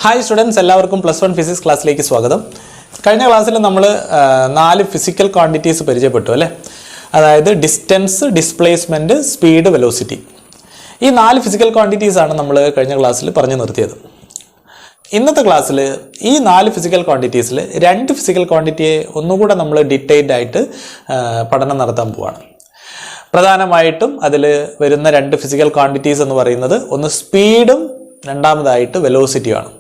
Hi students, എല്ലാവർക്കും +1 physics ക്ലാസ്സിലേക്ക് സ്വാഗതം. കഴിഞ്ഞ ക്ലാസ്സിൽ നമ്മൾ 4 ഫിസിക്കൽ ക്വാണ്ടിറ്റീസ് പരിചയപ്പെട്ടു അല്ലേ. അതായത് ഡിസ്റ്റൻസ്, ഡിസ്പ്ലേസ്മെൻറ്റ്, സ്പീഡ്, വെലോസിറ്റി. ഈ 4 ഫിസിക്കൽ ക്വാണ്ടിറ്റീസ് ആണ് നമ്മൾ കഴിഞ്ഞ ക്ലാസ്സിൽ പറഞ്ഞു നിർത്തിയത്. ഇന്നത്തെ ക്ലാസ്സിൽ ഈ 4 ഫിസിക്കൽ ക്വാണ്ടിറ്റീസിൽ 2 ഫിസിക്കൽ ക്വാണ്ടിറ്റിയെ ഒന്നുകൂടെ നമ്മൾ ഡീറ്റെയിൽഡ് ആയിട്ട് പഠനം നടത്താൻ പോവുകയാണ്. പ്രധാനമായിട്ടും അതിൽ വരുന്ന 2 ഫിസിക്കൽ ക്വാണ്ടിറ്റീസ് എന്ന് പറയുന്നത് ഒന്ന് സ്പീഡും രണ്ടാമതായിട്ട് വെലോസിറ്റിയാണ്.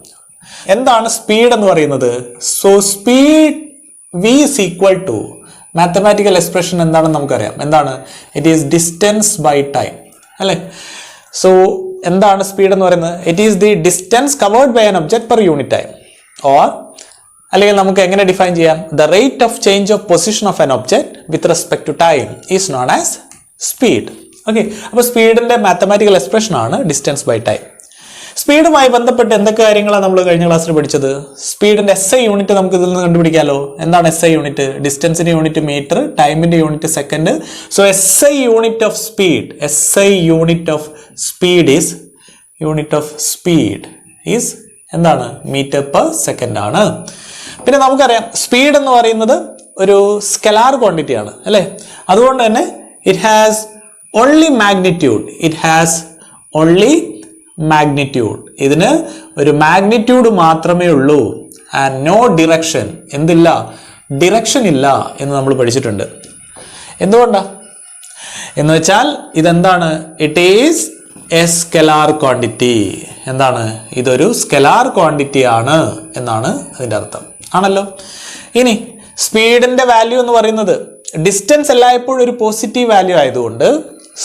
എന്താണ് സ്പീഡ് എന്ന് പറയുന്നത്? So speed v is equal to mathematical expression എന്താണെന്ന് നമുക്കറിയാം. എന്താണ്? It is distance by time അല്ലേ. സോ എന്താണ് സ്പീഡ് എന്ന് പറയുന്നത്? It is the distance covered by an object per unit time, or അല്ലെങ്കിൽ നമുക്ക് എങ്ങനെ ഡിഫൈൻ ചെയ്യാം? The rate of change of position of an object with respect to time is known as speed. Okay, അപ്പോൾ സ്പീഡിന്റെ mathematical expression ആണ് distance by time. സ്പീഡുമായി ബന്ധപ്പെട്ട് എന്തൊക്കെ കാര്യങ്ങളാണ് നമ്മൾ കഴിഞ്ഞ ക്ലാസ്സിൽ പഠിച്ചത്? സ്പീഡിന്റെ SI യൂണിറ്റ് നമുക്ക് ഇതിൽ നിന്ന് കണ്ടുപിടിക്കാമല്ലോ. എന്താണ് SI യൂണിറ്റ്? ഡിസ്റ്റൻസിന്റെ യൂണിറ്റ് മീറ്റർ, ടൈമിന്റെ unit second. So SI unit of speed, SI unit of speed is എന്താണ്? മീറ്റർ പെർ സെക്കൻഡ് ആണ്. പിന്നെ നമുക്കറിയാം സ്പീഡ് എന്ന് പറയുന്നത് ഒരു സ്കെലാർ ക്വാണ്ടിറ്റി ആണ് അല്ലേ. അതുകൊണ്ട് തന്നെ ഇറ്റ് ഹാസ് ഓൺലി മാഗ്നിറ്റ്യൂഡ്. ഇതിന് ഒരു മാഗ്നിറ്റ്യൂഡ് മാത്രമേ ഉള്ളൂ. And no direction. എന്തില്ല? ഡിറക്ഷൻ ഇല്ല എന്ന് നമ്മൾ പഠിച്ചിട്ടുണ്ട്. എന്തുകൊണ്ടാ എന്ന് വെച്ചാൽ ഇതെന്താണ്? It is a scalar quantity. എന്താണ്? ഇതൊരു സ്കെലാർ ക്വാണ്ടിറ്റി ആണ് എന്നാണ് അതിൻ്റെ അർത്ഥം. ആണല്ലോ. ഇനി സ്പീഡിന്റെ വാല്യൂ എന്ന് പറയുന്നത് ഡിസ്റ്റൻസ് എല്ലായ്പ്പോഴും ഒരു പോസിറ്റീവ് വാല്യൂ ആയതുകൊണ്ട്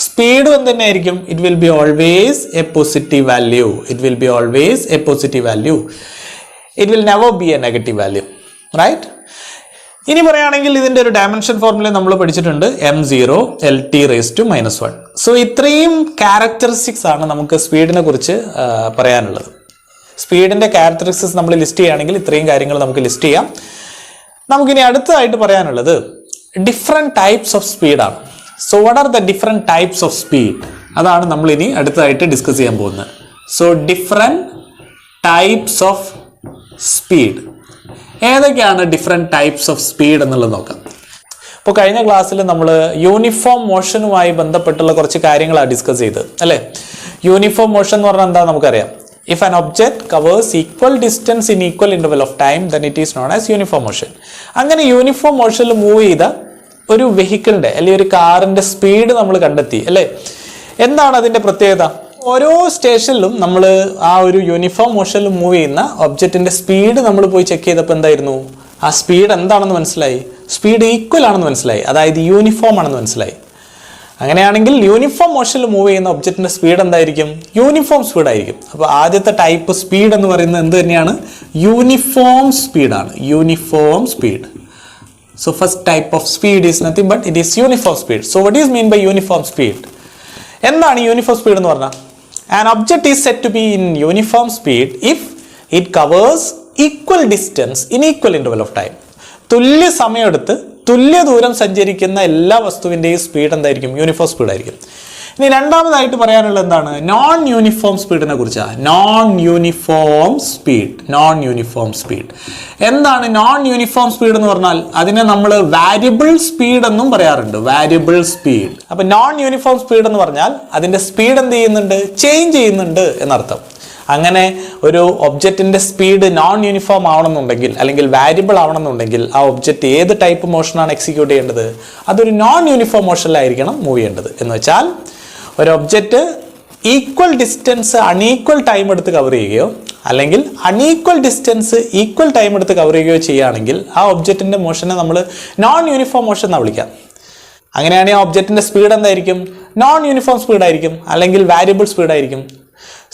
സ്പീഡ് തന്നെ ആയിരിക്കും. It will be always a positive value. It will never be a negative value, right? ഇനി പറയുകയാണെങ്കിൽ ഇതിന്റെ ഒരു ഡയമെൻഷൻ ഫോർമുല നമ്മൾ പഠിച്ചിട്ടുണ്ട്, m0 Lt⁻⁻1. സോ ഇത്രയും ക്യാരക്ടറിസ്റ്റിക്സ് ആണ് നമുക്ക് സ്പീഡിനെ കുറിച്ച് പറയാനുള്ളത്. സ്പീഡിന്റെ ക്യാരക്ടറിസ്റ്റിക്സ് നമ്മൾ ലിസ്റ്റ് ചെയ്യുകയാണെങ്കിൽ ഇത്രയും കാര്യങ്ങൾ നമുക്ക് ലിസ്റ്റ് ചെയ്യാം. നമുക്കിനി അടുത്തതായിട്ട് പറയാനുള്ളത് ഡിഫറെന്റ് ടൈപ്സ് ഓഫ് സ്പീഡാണ്. So what are the different types of speed? അതാണ് നമ്മൾ ഇനി അടുത്തതായിട്ട് ഡിസ്കസ് ചെയ്യാൻ പോകുന്നത്. സോ ഡിഫറെന്റ് ടൈപ്സ് ഓഫ് സ്പീഡ്. ഏതൊക്കെയാണ് ഡിഫറെന്റ് ടൈപ്സ് ഓഫ് സ്പീഡ് എന്നുള്ളത് നോക്കാം. ഇപ്പോൾ കഴിഞ്ഞ ക്ലാസ്സിൽ നമ്മൾ യൂണിഫോം മോഷനുമായി ബന്ധപ്പെട്ടുള്ള കുറച്ച് കാര്യങ്ങളാണ് ഡിസ്കസ് ചെയ്തത് അല്ലേ. യൂണിഫോം മോഷൻ എന്ന് പറഞ്ഞാൽ എന്താ നമുക്കറിയാം. If an object covers equal distance in equal interval of time then it is known as uniform motion. അങ്ങനെ യൂണിഫോം മോഷനിൽ മൂവ് ചെയ്ത ഒരു വെഹിക്കിളിന്റെ അല്ലെങ്കിൽ ഒരു കാറിന്റെ സ്പീഡ് നമ്മൾ കണ്ടെത്തി അല്ലേ. എന്താണ് അതിന്റെ പ്രത്യേകത? ഓരോ സ്റ്റേഷനിലും നമ്മൾ ആ ഒരു യൂണിഫോം മോഷനിൽ മൂവ് ചെയ്യുന്ന ഒബ്ജക്റ്റിന്റെ സ്പീഡ് നമ്മൾ പോയി ചെക്ക് ചെയ്തപ്പോൾ എന്തായിരുന്നു? ആ സ്പീഡ് എന്താണെന്ന് മനസ്സിലായി. സ്പീഡ് ഈക്വൽ ആണെന്ന് മനസ്സിലായി, അതായത് യൂണിഫോം ആണെന്ന് മനസ്സിലായി. അങ്ങനെയാണെങ്കിൽ യൂണിഫോം മോഷനിൽ മൂവ് ചെയ്യുന്ന ഒബ്ജക്റ്റിന്റെ സ്പീഡ് എന്തായിരിക്കും? യൂണിഫോം സ്പീഡ് ആയിരിക്കും. അപ്പോൾ ആദ്യത്തെ ടൈപ്പ് സ്പീഡ് എന്ന് പറയുന്നത് എന്ത് തന്നെയാണ്? യൂണിഫോം സ്പീഡാണ്. Uniform speed. So first type of speed is nothing but it is uniform speed. So what is mean by uniform speed? എന്താണ് യൂണിഫോം സ്പീഡ് എന്ന് പറഞ്ഞാൽ? An object is said to be in uniform speed if it covers equal distance in equal interval of time. തുല്യ സമയമെടുത്ത് തുല്യ ദൂരം സഞ്ചരിക്കുന്ന എല്ലാ വസ്തുവിൻ്റെയും speed എന്തായിരിക്കും? യൂണിഫോം സ്പീഡ് ആയിരിക്കും. ഇനി രണ്ടാമതായിട്ട് പറയാനുള്ളത് എന്താണ്? നോൺ യൂണിഫോം സ്പീഡിനെ കുറിച്ചാണ്. Non uniform speed. എന്താണ് നോൺ യൂണിഫോം സ്പീഡ് എന്ന് പറഞ്ഞാൽ? അതിനെ നമ്മൾ വാരിയബിൾ സ്പീഡ് എന്നും പറയാറുണ്ട്. Variable speed. അപ്പൊ നോൺ യൂണിഫോം സ്പീഡ് എന്ന് പറഞ്ഞാൽ അതിന്റെ സ്പീഡ് എന്ത് ചെയ്യുന്നുണ്ട്? ചേഞ്ച് ചെയ്യുന്നുണ്ട് എന്നർത്ഥം. അങ്ങനെ ഒരു ഒബ്ജക്റ്റിന്റെ സ്പീഡ് നോൺ യൂണിഫോം ആവണമെന്നുണ്ടെങ്കിൽ അല്ലെങ്കിൽ വാരിയബിൾ ആവണമെന്നുണ്ടെങ്കിൽ ആ ഒബ്ജക്റ്റ് ഏത് ടൈപ്പ് മോഷനാണ് എക്സിക്യൂട്ട് ചെയ്യേണ്ടത്? അതൊരു നോൺ യൂണിഫോം മോഷനിലായിരിക്കണം മൂവ് ചെയ്യേണ്ടത്. എന്ന് വെച്ചാൽ ഒരു object equal distance unequal time എടുത്ത് കവർ ചെയ്യുകയോ അല്ലെങ്കിൽ അൺഈക്വൽ ഡിസ്റ്റൻസ് ഈക്വൽ ടൈം എടുത്ത് കവർ ചെയ്യുകയോ ചെയ്യുകയാണെങ്കിൽ ആ ഒബ്ജക്റ്റിന്റെ മോഷനെ നമ്മൾ നോൺ യൂണിഫോം മോഷൻ എന്നാണ് വിളിക്കാം. അങ്ങനെയാണെങ്കിൽ ആ ഒബ്ജക്റ്റിന്റെ സ്പീഡ് എന്തായിരിക്കും? നോൺ യൂണിഫോം സ്പീഡ് ആയിരിക്കും അല്ലെങ്കിൽ വാരിയബിൾ സ്പീഡ് ആയിരിക്കും.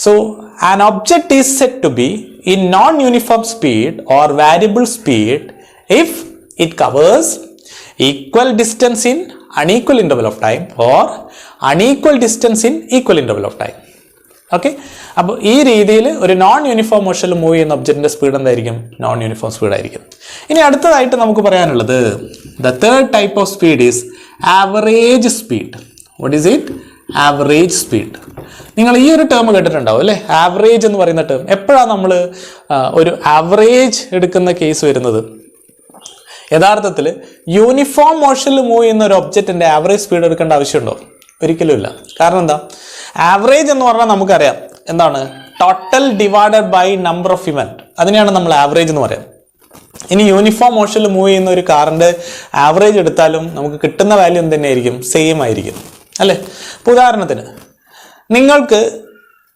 So an object is said to be in non-uniform speed or variable speed if it covers equal distance in unequal interval of time or unequal distance in equal interval of time. Okay, അപ്പോൾ ഈ രീതിയിൽ ഒരു non uniform മോഷനിൽ move ചെയ്യുന്ന ഒബ്ജക്റ്റിന്റെ speed എന്തായിരിക്കും? Non uniform speed ആയിരിക്കും. ഇനി അടുത്തതായിട്ട് നമുക്ക് പറയാനുള്ളത് the third type of speed is average speed. What is it? Average speed. നിങ്ങൾ ഈ ഒരു ടേം കേട്ടിട്ടുണ്ടാവും അല്ലേ, ആവറേജ് എന്ന് പറയുന്ന ടേം. എപ്പോഴാണ് നമ്മൾ ഒരു ആവറേജ് എടുക്കുന്ന കേസ് വരുന്നത്? യഥാർത്ഥത്തിൽ യൂണിഫോം മോഷനിൽ മൂവ് ചെയ്യുന്ന ഒരു ഒബ്ജക്റ്റിന്റെ ആവറേജ് സ്പീഡ് എടുക്കേണ്ട ആവശ്യമുണ്ടോ? ഒരിക്കലും ഇല്ല. കാരണം എന്താ? ആവറേജ് എന്ന് പറഞ്ഞാൽ നമുക്കറിയാം എന്താണ്, total divided by number of event. അതിനെയാണ് നമ്മൾ ആവറേജ് എന്ന് പറയാം. ഇനി യൂണിഫോം മോഷനിൽ മൂവ് ചെയ്യുന്ന ഒരു കാറിന്റെ ആവറേജ് എടുത്താലും നമുക്ക് കിട്ടുന്ന വാല്യൂ എന്ത് തന്നെയായിരിക്കും? സെയിം ആയിരിക്കും അല്ലേ. ഇപ്പോൾ ഉദാഹരണത്തിന് നിങ്ങൾക്ക്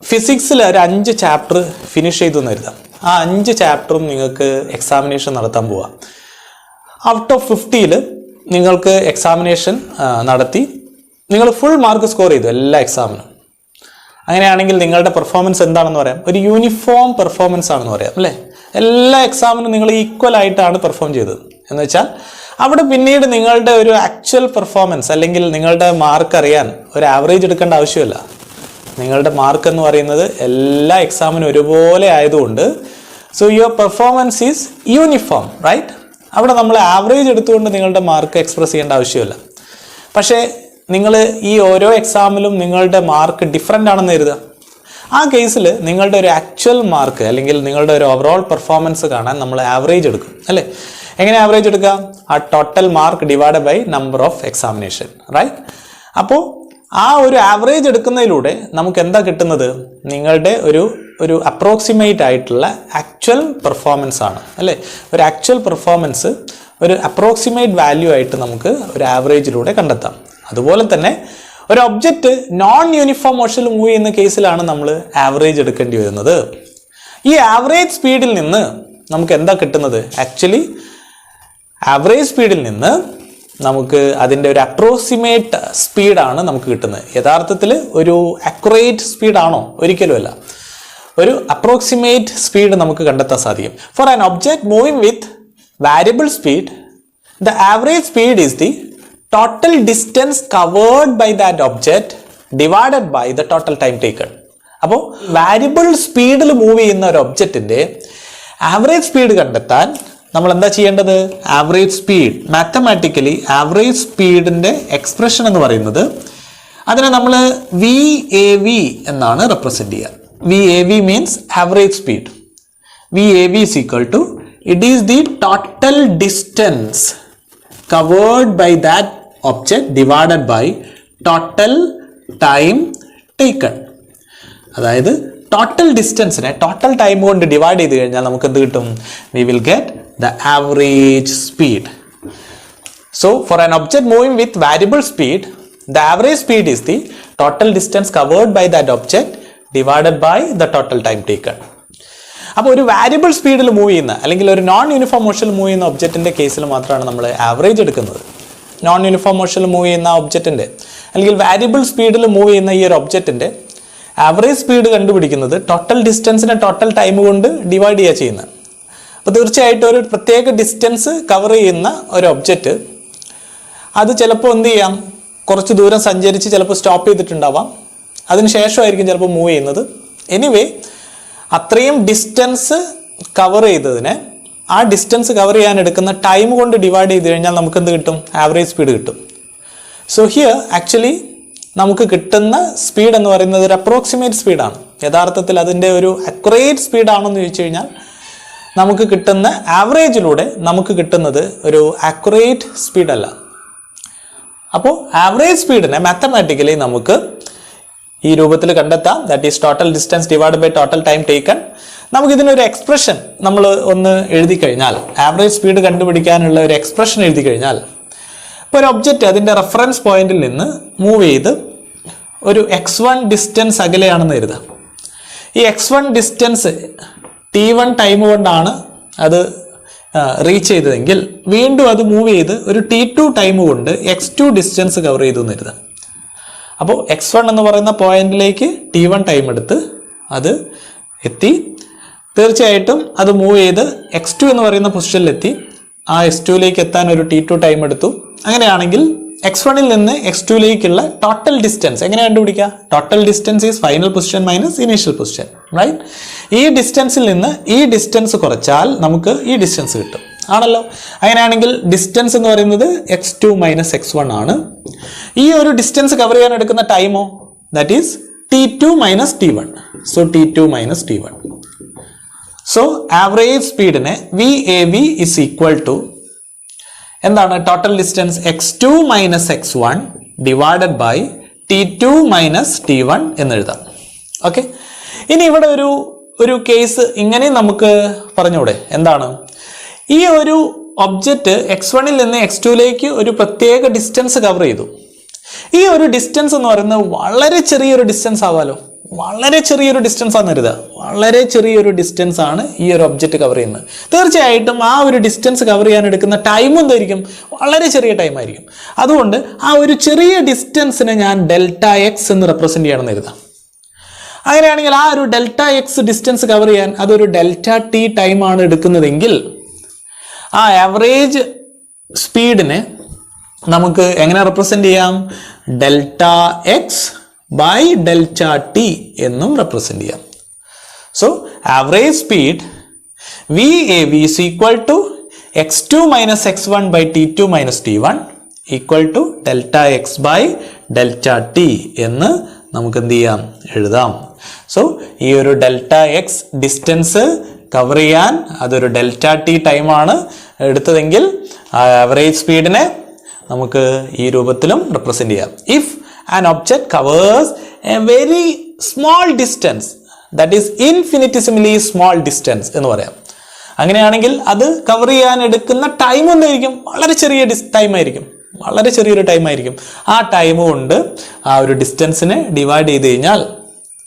ഫിസിക്സിൽ ഒരു 5 ചാപ്റ്റർ ഫിനിഷ് ചെയ്തു എന്ന് കരുതാം. ആ 5 ചാപ്റ്ററും നിങ്ങൾക്ക് എക്സാമിനേഷൻ നടത്താൻ പോവാം. ഔട്ട് ഓഫ് 50 നിങ്ങൾക്ക് എക്സാമിനേഷൻ നടത്തി നിങ്ങൾ ഫുൾ മാർക്ക് സ്കോർ ചെയ്തു എല്ലാ എക്സാമിനും. അങ്ങനെയാണെങ്കിൽ നിങ്ങളുടെ പെർഫോമൻസ് എന്താണെന്ന് പറയാം? ഒരു യൂണിഫോം പെർഫോമൻസ് ആണെന്ന് പറയാം അല്ലേ. എല്ലാ എക്സാമിനും നിങ്ങൾ ഈക്വൽ ആയിട്ടാണ് പെർഫോം ചെയ്തത് എന്ന് വെച്ചാൽ അവിടെ പിന്നീട് നിങ്ങളുടെ ഒരു ആക്ച്വൽ പെർഫോമൻസ് അല്ലെങ്കിൽ നിങ്ങളുടെ മാർക്ക് അറിയാൻ ഒരു ആവറേജ് എടുക്കേണ്ട ആവശ്യമില്ല. നിങ്ങളുടെ മാർക്ക് എന്ന് പറയുന്നത് എല്ലാ എക്സാമിനും ഒരുപോലെ ആയതുകൊണ്ട് so your performance is uniform, right? അവിടെ നമ്മൾ ആവറേജ് എടുത്തുകൊണ്ട് നിങ്ങളുടെ മാർക്ക് എക്സ്പ്രസ് ചെയ്യേണ്ട ആവശ്യമില്ല. പക്ഷേ നിങ്ങൾ ഈ ഓരോ എക്സാമിലും നിങ്ങളുടെ മാർക്ക് ഡിഫറെൻ്റ് ആണെന്ന് കരുതുക. ആ കേസിൽ നിങ്ങളുടെ ഒരു ആക്ച്വൽ മാർക്ക് അല്ലെങ്കിൽ നിങ്ങളുടെ ഒരു ഓവറോൾ പെർഫോമൻസ് കാണാൻ നമ്മൾ ആവറേജ് എടുക്കും അല്ലേ. എങ്ങനെ ആവറേജ് എടുക്കുക? ആ total mark divide by number of examination, right? അപ്പോൾ ആ ഒരു ആവറേജ് എടുക്കുന്നതിലൂടെ നമുക്ക് എന്താ കിട്ടുന്നത്? നിങ്ങളുടെ ഒരു അപ്രോക്സിമേറ്റ് ആയിട്ടുള്ള ആക്ച്വൽ പെർഫോമൻസ് ആണ് അല്ലേ. ഒരു ആക്ച്വൽ പെർഫോമൻസ് ഒരു അപ്രോക്സിമേറ്റ് വാല്യൂ ആയിട്ട് നമുക്ക് ഒരു ആവറേജിലൂടെ കണ്ടെത്താം. അതുപോലെ തന്നെ ഒരു ഒബ്ജക്റ്റ് നോൺ യൂണിഫോം മോഷനിൽ മൂവ് ചെയ്യുന്ന കേസിലാണ് നമ്മൾ ആവറേജ് എടുക്കേണ്ടി വരുന്നത്. ഈ ആവറേജ് സ്പീഡിൽ നിന്ന് നമുക്ക് എന്താ കിട്ടുന്നത്? ആക്ച്വലി ആവറേജ് സ്പീഡിൽ നിന്ന് നമുക്ക് അതിൻ്റെ ഒരു അപ്രോക്സിമേറ്റ് സ്പീഡാണ് നമുക്ക് കിട്ടുന്നത്. യഥാർത്ഥത്തിൽ ഒരു അക്യുറേറ്റ് സ്പീഡാണോ? ഒരിക്കലും അല്ല. ഒരു അപ്രോക്സിമേറ്റ് സ്പീഡ് നമുക്ക് കണ്ടെത്താൻ സാധിക്കും. Four an object moving with variable speed, the average speed is the total distance covered by that object divided by the total time taken. അപ്പോൾ വാരിയബിൾ സ്പീഡിൽ മൂവ് ചെയ്യുന്ന ഒരു ഒബ്ജക്റ്റിന്റെ ആവറേജ് സ്പീഡ് കണ്ടെത്താൻ നമ്മൾ എന്താ ചെയ്യേണ്ടത്? ആവറേജ് സ്പീഡ്, മാത്തമാറ്റിക്കലി ആവറേജ് സ്പീഡിന്റെ എക്സ്പ്രഷൻ എന്ന് പറയുന്നത് അതിനെ നമ്മൾ VAV എന്നാണ് റെപ്രസെന്റ് ചെയ്യുക. VAV means average speed. VAV is equal to, it is the total distance covered by that object divided by total time taken. അതായത് ടോട്ടൽ ഡിസ്റ്റൻസിനെ ടോട്ടൽ ടൈം കൊണ്ട് divide ചെയ്ത് കഴിഞ്ഞാൽ നമുക്ക് എന്ത് കിട്ടും? we will get the average speed. So for an object moving with variable speed, the average speed is the total distance covered by that object divided by the total time taken. അപ്പോൾ ഒരു variable സ്പീഡിൽ move ചെയ്യുന്ന അല്ലെങ്കിൽ ഒരു non uniform മോഷനിൽ move ചെയ്യുന്ന ഒബ്ജക്റ്റിന്റെ കേസിൽ മാത്രമാണ് നമ്മൾ ആവറേജ് എടുക്കുന്നത്. നോൺ യൂണിഫോം മോഷനിൽ മൂവ് ചെയ്യുന്ന ഒബ്ജക്റ്റിന്റെ അല്ലെങ്കിൽ വാരിയബിൾ സ്പീഡിൽ മൂവ് ചെയ്യുന്ന ഈ ഒരു ഒബ്ജക്റ്റിന്റെ ആവറേജ് സ്പീഡ് കണ്ടുപിടിക്കുന്നത് ടോട്ടൽ ഡിസ്റ്റൻസിനെ ടോട്ടൽ ടൈം കൊണ്ട് ഡിവൈഡ് ചെയ്യുക ചെയ്യുന്നത്. അപ്പോൾ തീർച്ചയായിട്ടും ഒരു പ്രത്യേക ഡിസ്റ്റൻസ് കവർ ചെയ്യുന്ന ഒരു ഒബ്ജക്റ്റ് അത് ചിലപ്പോൾ എന്ത് ചെയ്യാം? കുറച്ച് ദൂരം സഞ്ചരിച്ച് ചിലപ്പോൾ സ്റ്റോപ്പ് ചെയ്തിട്ടുണ്ടാവാം. അതിനുശേഷമായിരിക്കും ചിലപ്പോൾ മൂവ് ചെയ്യുന്നത്. എനിവേ അത്രയും ഡിസ്റ്റൻസ് കവർ ചെയ്തതിനെ ആ ഡിസ്റ്റൻസ് കവർ ചെയ്യാൻ എടുക്കുന്ന ടൈം കൊണ്ട് ഡിവൈഡ് ചെയ്ത് കഴിഞ്ഞാൽ നമുക്ക് എന്ത് കിട്ടും? ആവറേജ് സ്പീഡ് കിട്ടും. സോ ഹിയർ ആക്ച്വലി നമുക്ക് കിട്ടുന്ന സ്പീഡ് എന്ന് പറയുന്നത് ഒരു അപ്രോക്സിമേറ്റ് സ്പീഡാണ്. യഥാർത്ഥത്തിൽ അതിൻ്റെ ഒരു അക്യുറേറ്റ് സ്പീഡാണെന്ന് ചോദിച്ചു കഴിഞ്ഞാൽ നമുക്ക് കിട്ടുന്ന ആവറേജിലൂടെ നമുക്ക് കിട്ടുന്നത് ഒരു അക്യുറേറ്റ് സ്പീഡല്ല. അപ്പോൾ ആവറേജ് സ്പീഡിനെ മാത്തമാറ്റിക്കലി നമുക്ക് ഈ രൂപത്തിൽ കണ്ടെത്താം. That is total distance divide by total time taken. നമുക്കിതിനൊരു എക്സ്പ്രഷൻ നമ്മൾ ഒന്ന് എഴുതി കഴിഞ്ഞാൽ, ആവറേജ് സ്പീഡ് കണ്ടുപിടിക്കാനുള്ള ഒരു എക്സ്പ്രഷൻ എഴുതി കഴിഞ്ഞാൽ, ഇപ്പോൾ ഒരു ഒബ്ജക്റ്റ് അതിൻ്റെ റെഫറൻസ് പോയിന്റിൽ നിന്ന് മൂവ് ചെയ്ത് ഒരു x1 ഡിസ്റ്റൻസ് അകലെയാണെന്ന് കരുതാം. ഈ x1 ഡിസ്റ്റൻസ് t1 ടൈം കൊണ്ടാണ് അത് റീച്ച് ചെയ്തതെങ്കിൽ വീണ്ടും അത് മൂവ് ചെയ്ത് ഒരു t2 ടൈം കൊണ്ട് x2 ഡിസ്റ്റൻസ് കവർ ചെയ്തു എന്ന് കരുതാം. അപ്പോൾ x1 എന്ന് പറയുന്ന പോയിന്റിലേക്ക് t1 ടൈം എടുത്ത് അത് എത്തി. തീർച്ചയായിട്ടും അത് മൂവ് ചെയ്ത് x2 എന്ന് പറയുന്ന പൊസിഷനിലെത്തി. ആ x2ലേക്ക് എത്താൻ ഒരു t2 ടൈം എടുത്തു. അങ്ങനെയാണെങ്കിൽ x1ൽ നിന്ന് x2ലേക്കുള്ള ടോട്ടൽ ഡിസ്റ്റൻസ് എങ്ങനെ കണ്ടുപിടിക്കുക? Total distance is final position minus initial position, right? ഈ ഡിസ്റ്റൻസിൽ നിന്ന് ഈ ഡിസ്റ്റൻസ് കുറച്ചാൽ നമുക്ക് ഈ ഡിസ്റ്റൻസ് കിട്ടും, ആണല്ലോ. അങ്ങനെയാണെങ്കിൽ ഡിസ്റ്റൻസ് എന്ന് പറയുന്നത് x2 മൈനസ് x1 ആണ്. ഈ ഒരു ഡിസ്റ്റൻസ് കവർ ചെയ്യാൻ എടുക്കുന്ന ടൈമോ that is T2 minus T1. So T2 minus T1. So average speed ne VAV is equal to എന്താണ് total distance x2 minus x1 divided by T2 minus T1 എന്ന് എഴുതാം. Okay, ഇനി ഇവിടെ ഒരു കേസ് ഇങ്ങനെ നമുക്ക് പറഞ്ഞൂടെ, എന്താണ് ഈ ഒരു ഒബ്ജക്റ്റ് x1ൽ നിന്ന് x2ലേക്ക് ഒരു പ്രത്യേക ഡിസ്റ്റൻസ് കവർ ചെയ്തു. ഈ ഒരു ഡിസ്റ്റൻസ് എന്ന് പറയുന്നത് വളരെ ചെറിയൊരു ഡിസ്റ്റൻസ് ആവാലോ, വളരെ ചെറിയൊരു ഡിസ്റ്റൻസ് ആണെന്ന് കരുതുക, വളരെ ചെറിയൊരു ഡിസ്റ്റൻസ് ആണ് ഈ ഒരു ഒബ്ജക്റ്റ് കവർ ചെയ്യുന്നത്. തീർച്ചയായിട്ടും ആ ഒരു ഡിസ്റ്റൻസ് കവർ ചെയ്യാൻ എടുക്കുന്ന ടൈം എന്തായിരിക്കും, വളരെ ചെറിയ ടൈം ആയിരിക്കും. അതുകൊണ്ട് ആ ഒരു ചെറിയ ഡിസ്റ്റൻസിനെ ഞാൻ ഡെൽറ്റ എക്സ് എന്ന് റെപ്രസെന്റ് ചെയ്യണമെന്ന് കരുതാം. അങ്ങനെയാണെങ്കിൽ ആ ഒരു ഡെൽറ്റ എക്സ് ഡിസ്റ്റൻസ് കവർ ചെയ്യാൻ അതൊരു ഡെൽറ്റ ടി ടൈമാണ് എടുക്കുന്നതെങ്കിൽ ആ ആവറേജ് സ്പീഡിനെ നമുക്ക് എങ്ങനെ റെപ്രസെന്റ് ചെയ്യാം, delta X by delta t എന്നും റെപ്രസെന്റ് ചെയ്യാം. So average speed VAV is equal to x2 minus x1 by T2 minus T1 equal to delta x by delta t എന്ന് നമുക്ക് എന്ത് ചെയ്യാം, എഴുതാം. സോ ഈ ഒരു ഡെൽറ്റ എക്സ് ഡിസ്റ്റൻസ് കവർ ചെയ്യാൻ അതൊരു ഡെൽറ്റ ടി ടൈമാണ് എടുത്തതെങ്കിൽ ആവറേജ് സ്പീഡിനെ നമുക്ക് ഈ രൂപത്തിലും റെപ്രസെന്റ് ചെയ്യാം. If an object covers a very small distance, that is infinitesimally small distance എന്ന് പറയാം. അങ്ങനെയാണെങ്കിൽ അത് കവർ ചെയ്യാൻ എടുക്കുന്ന ടൈം എന്തായിരിക്കും, വളരെ ചെറിയ ടൈം ആയിരിക്കും, വളരെ ചെറിയൊരു ടൈം ആയിരിക്കും. ആ ടൈം കൊണ്ട് ആ ഒരു ഡിസ്റ്റൻസിനെ ഡിവൈഡ് ചെയ്ത് കഴിഞ്ഞാൽ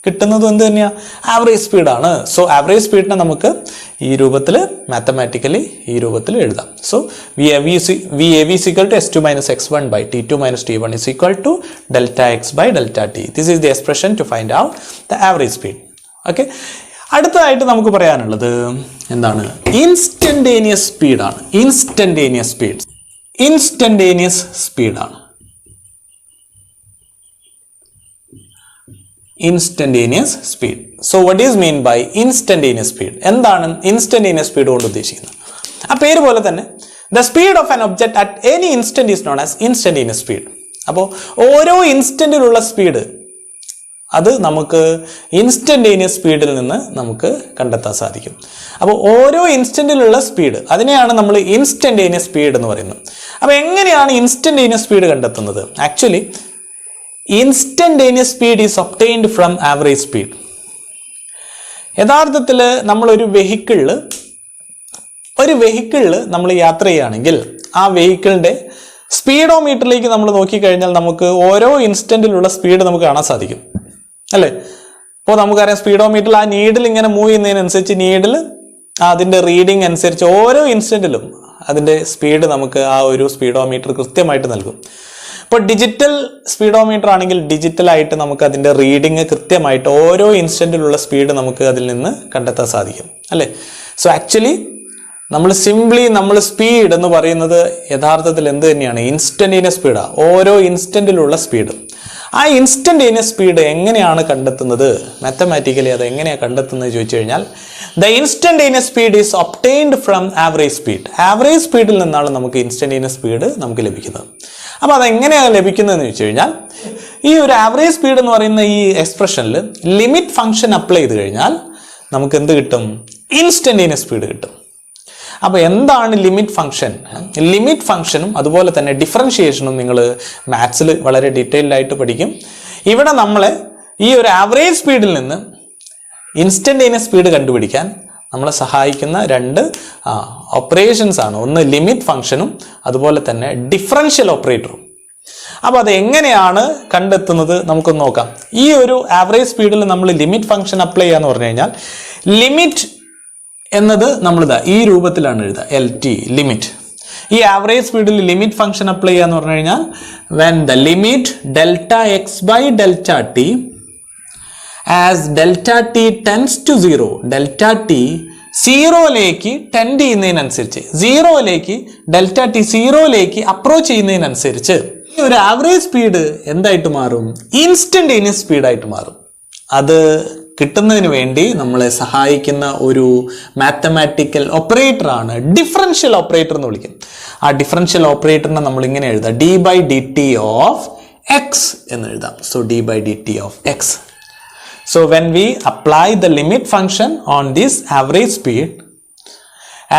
കിട്ടുന്നത് എന്ത് തന്നെയാണ്, ആവറേജ് സ്പീഡാണ്. സോ ആവറേജ് സ്പീഡിനെ നമുക്ക് ഈ രൂപത്തിൽ മാത്തമാറ്റിക്കലി ഈ രൂപത്തിൽ എഴുതാം. So VAV is equal to s2 minus x1 by T2 minus T1 is equal to delta x by delta t. This is the expression to find out the average speed. Okay, അടുത്തതായിട്ട് നമുക്ക് പറയാനുള്ളത് എന്താണ്, instantaneous സ്പീഡാണ്. Instantaneous സ്പീഡാണ്. Instantaneous speed. So what is mean by instantaneous speed? എന്താണ് instantaneous speed കൊണ്ട് ഉദ്ദേശിക്കുന്നത്? ആ പേര് പോലെ തന്നെ the speed of an object at any instant is known as instantaneous speed. അപ്പോൾ ഓരോ ഇൻസ്റ്റന്റിലുള്ള സ്പീഡ് അത് നമുക്ക് ഇൻസ്റ്റന്റേനിയസ് സ്പീഡിൽ നിന്ന് നമുക്ക് കണ്ടെത്താൻ സാധിക്കും. അപ്പോൾ ഓരോ ഇൻസ്റ്റന്റിലുള്ള സ്പീഡ് അതിനെയാണ് നമ്മൾ ഇൻസ്റ്റന്റേനിയസ് സ്പീഡ് എന്ന് പറയുന്നത്. അപ്പോൾ എങ്ങനെയാണ് ഇൻസ്റ്റന്റേനിയസ് സ്പീഡ് കണ്ടെത്തുന്നത്? Actually instantaneous speed is obtained from average speed. യഥാർത്ഥത്തിൽ നമ്മളൊരു വെഹിക്കിളിൽ നമ്മൾ യാത്ര ചെയ്യുകയാണെങ്കിൽ ആ വെഹിക്കിളിൻ്റെ സ്പീഡോമീറ്ററിലേക്ക് നമ്മൾ നോക്കിക്കഴിഞ്ഞാൽ നമുക്ക് ഓരോ ഇൻസ്റ്റന്റിലുള്ള സ്പീഡ് നമുക്ക് കാണാൻ സാധിക്കും, അല്ലേ? അപ്പോൾ നമുക്കറിയാം സ്പീഡോമീറ്ററിൽ ആ നീഡിൽ ഇങ്ങനെ മൂവ് ചെയ്യുന്നതിനനുസരിച്ച് നീഡിൽ അതിൻ്റെ റീഡിങ് അനുസരിച്ച് ഓരോ ഇൻസ്റ്റന്റിലും അതിൻ്റെ സ്പീഡ് നമുക്ക് ആ ഒരു സ്പീഡോമീറ്റർ കൃത്യമായിട്ട് നൽകും. ഇപ്പോൾ ഡിജിറ്റൽ സ്പീഡോമീറ്റർ ആണെങ്കിൽ ഡിജിറ്റലായിട്ട് നമുക്ക് അതിൻ്റെ റീഡിങ് കൃത്യമായിട്ട് ഓരോ ഇൻസ്റ്റന്റിലുള്ള സ്പീഡ് നമുക്ക് അതിൽ നിന്ന് കണ്ടെത്താൻ സാധിക്കും, അല്ലേ? സോ ആക്ച്വലി നമ്മൾ സ്പീഡ് എന്ന് പറയുന്നത് യഥാർത്ഥത്തിൽ എന്ത് തന്നെയാണ്, ഇൻസ്റ്റന്റേനിയസ് സ്പീഡാണ്, ഓരോ ഇൻസ്റ്റന്റിലുള്ള സ്പീഡ്. ആ ഇൻസ്റ്റന്റേനിയസ് സ്പീഡ് എങ്ങനെയാണ് കണ്ടെത്തുന്നത്, മാത്തമാറ്റിക്കലി അത് എങ്ങനെയാണ് കണ്ടെത്തുന്നത് ചോദിച്ചു കഴിഞ്ഞാൽ the instantaneous speed is obtained from average speed. Average സ്പീഡിൽ നിന്നാണ് നമുക്ക് ഇൻസ്റ്റന്റേനിയസ് സ്പീഡ് നമുക്ക് ലഭിക്കുന്നത്. അപ്പോൾ അതെങ്ങനെയാണ് ലഭിക്കുന്നതെന്ന് ചോദിച്ചു കഴിഞ്ഞാൽ ഈ ഒരു ആവറേജ് സ്പീഡ് എന്ന് പറയുന്ന ഈ എക്സ്പ്രഷനിൽ ലിമിറ്റ് ഫംഗ്ഷൻ അപ്ലൈ ചെയ്ത് കഴിഞ്ഞാൽ നമുക്ക് എന്ത് കിട്ടും, ഇൻസ്റ്റന്റേനിയസ് സ്പീഡ് കിട്ടും. അപ്പോൾ എന്താണ് ലിമിറ്റ് ഫംഗ്ഷൻ? ലിമിറ്റ് ഫംഗ്ഷനും അതുപോലെ തന്നെ ഡിഫറൻഷിയേഷനും നിങ്ങൾ മാത്സിൽ വളരെ ഡീറ്റെയിൽഡ് ആയിട്ട് പഠിക്കും. ഇവിടെ നമ്മളെ ഈ ഒരു ആവറേജ് സ്പീഡിൽ നിന്ന് ഇൻസ്റ്റന്റേനിയസ് സ്പീഡ് കണ്ടുപിടിക്കാൻ നമ്മളെ സഹായിക്കുന്ന രണ്ട് ഓപ്പറേഷൻസ് ആണ്. ഒന്ന് ലിമിറ്റ് ഫംഗ്ഷനും അതുപോലെ തന്നെ ഡിഫറൻഷ്യൽ ഓപ്പറേറ്ററും. അപ്പോൾ അത് എങ്ങനെയാണ് കണ്ടെത്തുന്നത് നമുക്കൊന്ന് നോക്കാം. ഈ ഒരു ആവറേജ് സ്പീഡിൽ നമ്മൾ ലിമിറ്റ് ഫംഗ്ഷൻ അപ്ലൈ ചെയ്യാന്ന് പറഞ്ഞു കഴിഞ്ഞാൽ ലിമിറ്റ് എന്നത് നമ്മളിതാ ഈ രൂപത്തിലാണ് എഴുതുക, LT ലിമിറ്റ്. ഈ ആവറേജ് സ്പീഡിൽ ലിമിറ്റ് ഫംഗ്ഷൻ അപ്ലൈ ചെയ്യാന്ന് പറഞ്ഞു കഴിഞ്ഞാൽ when the limit delta x by delta t as delta t tends to 0, delta t സീറോയിലേക്ക് ടെൻഡ് ചെയ്യുന്നതിനനുസരിച്ച്, സീറോയിലേക്ക് ഡെൽറ്റ ടി സീറോയിലേക്ക് അപ്രോച്ച് ചെയ്യുന്നതിനനുസരിച്ച് ഈ ഒരു ആവറേജ് സ്പീഡ് എന്തായിട്ട് മാറും, ഇൻസ്റ്റന്റേനിയസ് സ്പീഡായിട്ട് മാറും. അത് കിട്ടുന്നതിന് വേണ്ടി നമ്മളെ സഹായിക്കുന്ന ഒരു മാത്തമാറ്റിക്കൽ ഓപ്പറേറ്റർ ആണ് ഡിഫറൻഷ്യൽ ഓപ്പറേറ്റർ എന്ന് വിളിക്കും. ആ ഡിഫറൻഷ്യൽ ഓപ്പറേറ്ററിനെ നമ്മൾ ഇങ്ങനെ എഴുതാം, d by dt of x എന്ന് എഴുതാം. So d by dt of x. So when we apply the limit function on this average speed,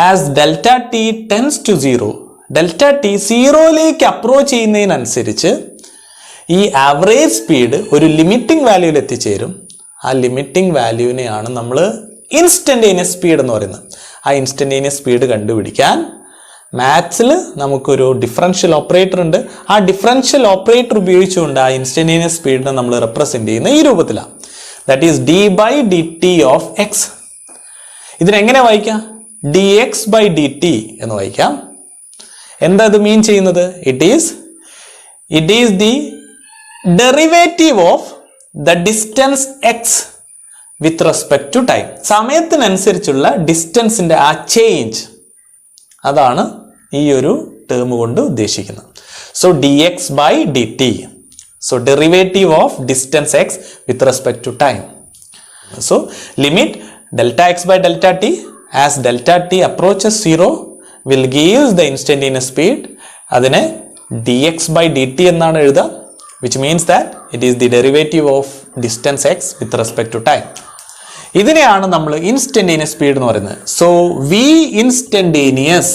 as delta t tends to 0, delta t 0ലേക്ക് approach ചെയ്യുന്നതിനനുസരിച്ച് ഈ average speed ഒരു limiting വാല്യൂവിൽ എത്തിച്ചേരും. ആ limiting വാല്യൂവിനെയാണ് നമ്മൾ instantaneous speed എന്ന് പറയുന്നത്. ആ instantaneous speed കണ്ടുപിടിക്കാൻ മാത്സിൽ നമുക്കൊരു ഡിഫറൻഷ്യൽ ഓപ്പറേറ്റർ ഉണ്ട്. ആ ഡിഫറൻഷ്യൽ ഓപ്പറേറ്റർ ഉപയോഗിച്ചുകൊണ്ട് ആ ഇൻസ്റ്റന്റേനിയസ് സ്പീഡിനെ നമ്മൾ റെപ്രസെന്റ് ചെയ്യുന്ന ഈ രൂപത്തിലാണ്. That is D by D T of X. ഇതിനെങ്ങനെ വായിക്കാം? D X by D T എന്ന് വായിക്കാം. എന്താ ഇത് മീൻ ചെയ്യുന്നത്? It is the derivative of the distance X with respect to time. സമയത്തിനനുസരിച്ചുള്ള ഡിസ്റ്റൻസിന്റെ ആ ചേഞ്ച്, അതാണ് ഈ ഒരു ടേം കൊണ്ട് ഉദ്ദേശിക്കുന്നത്. So D X by D T, so derivative of distance X with respect to time. So limit delta X by delta T as delta T approaches 0 will gives the instantaneous speed. അതിനെ D X by D T എന്നാണ് എഴുതുക, which means that it is the derivative of distance x with respect to time. ഇതിനെയാണ് നമ്മൾ instantaneous speed എന്ന് പറയുന്നത്. So v instantaneous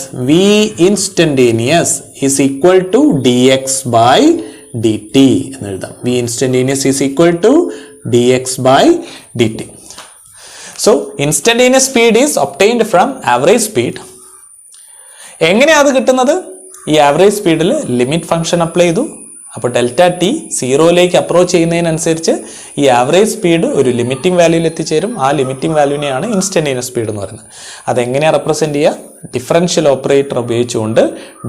is equal to dx by dt എന്ന് എഴുതാം. v instantaneous is equal to dx by dt. So instantaneous speed is obtained from average speed. എങ്ങനെയാണ് അത് കിട്ടുന്നത്? ഈ ആവറേജ് സ്പീഡിൽ ലിമിറ്റ് ഫംഗ്ഷൻ അപ്ലൈ ചെയ്തു. അപ്പോൾ ഡെൽറ്റ ടി 0ലേക്ക് അപ്രോച്ച് ചെയ്യുന്നതിനനുസരിച്ച് ഈ ആവറേജ് സ്പീഡ് ഒരു ലിമിറ്റിംഗ് വാല്യൂവിൽ എത്തിച്ചേരും. ആ ലിമിറ്റിംഗ് വാല്യൂവിനെയാണ് ഇൻസ്റ്റന്റേനിയസ് സ്പീഡ് എന്ന് പറയുന്നത്. അതെങ്ങനെയാണ് റെപ്രസെന്റ് ചെയ്യുക? ഡിഫറൻഷ്യൽ ഓപ്പറേറ്റർ ഉപയോഗിച്ചുകൊണ്ട്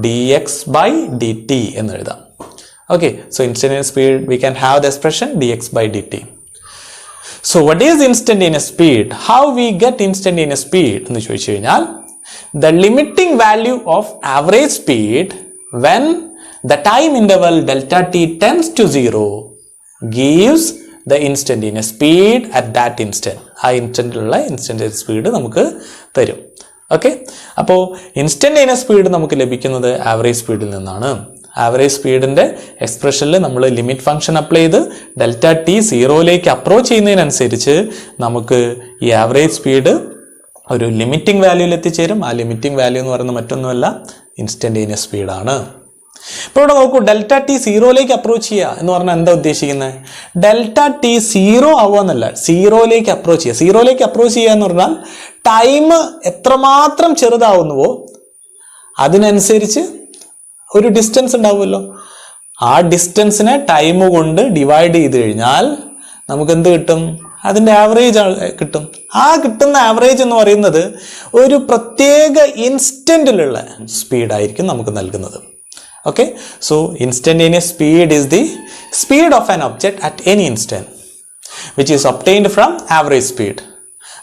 d X by D T എന്ന് എഴുതാം. Okay, so instantaneous speed we can have the expression d X by D T. So what is instantaneous speed? How we get instantaneous speed എന്ന് ചോദിച്ചു കഴിഞ്ഞാൽ, the limiting value of average speed when the time interval delta t tends to 0 gives the instantaneous speed at that instant. ആ ഇൻസ്റ്റന്റിലുള്ള instantaneous speed നമുക്ക് തരും. Okay, അപ്പോൾ instantaneous speed നമുക്ക് ലഭിക്കുന്നത് average സ്പീഡിൽ നിന്നാണ്. ആവറേജ് സ്പീഡിന്റെ എക്സ്പ്രഷനിൽ നമ്മൾ ലിമിറ്റ് ഫംഗ്ഷൻ അപ്ലൈ ചെയ്ത് ഡെൽറ്റ ടി 0ലേക്ക് അപ്രോച്ച് ചെയ്യുന്നതിനനുസരിച്ച് നമുക്ക് ഈ ആവറേജ് സ്പീഡ് ഒരു ലിമിറ്റിംഗ് വാല്യൂവിൽ എത്തിച്ചേരും. ആ ലിമിറ്റിംഗ് വാല്യൂ എന്ന് പറയുന്നത് മറ്റൊന്നുമല്ല, ഇൻസ്റ്റന്റേനിയസ് സ്പീഡാണ്. ഇപ്പോൾ ഇവിടെ നോക്കൂ, ഡെൽറ്റ ടി 0ലേക്ക് അപ്രോച്ച് ചെയ്യുക എന്ന് പറഞ്ഞാൽ എന്താ ഉദ്ദേശിക്കുന്നത്? ഡെൽറ്റ ടി 0 ആവുക എന്നല്ല, 0ലേക്ക് അപ്രോച്ച് ചെയ്യുക. 0ലേക്ക് അപ്രോച്ച് ചെയ്യുക എന്ന് പറഞ്ഞാൽ ടൈം എത്രമാത്രം ചെറുതാവുന്നുവോ അതിനനുസരിച്ച് ഒരു ഡിസ്റ്റൻസ് ഉണ്ടാവുമല്ലോ. ആ ഡിസ്റ്റൻസിനെ ടൈം കൊണ്ട് ഡിവൈഡ് ചെയ്ത് കഴിഞ്ഞാൽ നമുക്ക് എന്ത് കിട്ടും? അതിൻ്റെ ആവറേജ് കിട്ടും. ആ കിട്ടുന്ന ആവറേജ് എന്ന് പറയുന്നത് ഒരു പ്രത്യേക ഇൻസ്റ്റന്റിലുള്ള സ്പീഡായിരിക്കും നമുക്ക് നൽകുന്നത്. Okay, so instantaneous speed is the speed of an object at any instant which is obtained from average speed.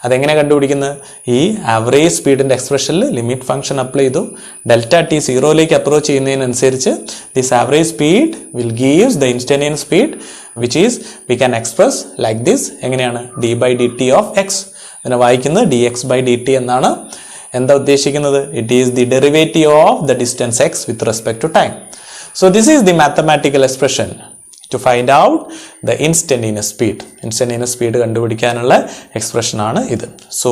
അതെങ്ങനെ കണ്ടുപിടിക്കുന്നത്? ഈ ആവറേജ് സ്പീഡിൻ്റെ എക്സ്പ്രഷനിൽ ലിമിറ്റ് ഫംഗ്ഷൻ അപ്ലൈ ചെയ്തു. ഡെൽറ്റ ടി 0ലേക്ക് അപ്രോച്ച് ചെയ്യുന്നതിനനുസരിച്ച് this average speed will gives the instantaneous speed which is we can express like this. എങ്ങനെയാണ്? d by dt of x. അതിനെ വായിക്കുന്നത് dx by dt എന്നാണ്. എന്താ ഉദ്ദേശിക്കുന്നത്? It is the derivative of the distance x with respect to time. So this is the mathematical expression to find out the instantaneous speed. Instantaneous speed കണ്ടുപിടിക്കാനുള്ള expression ആണ് ഇത്. So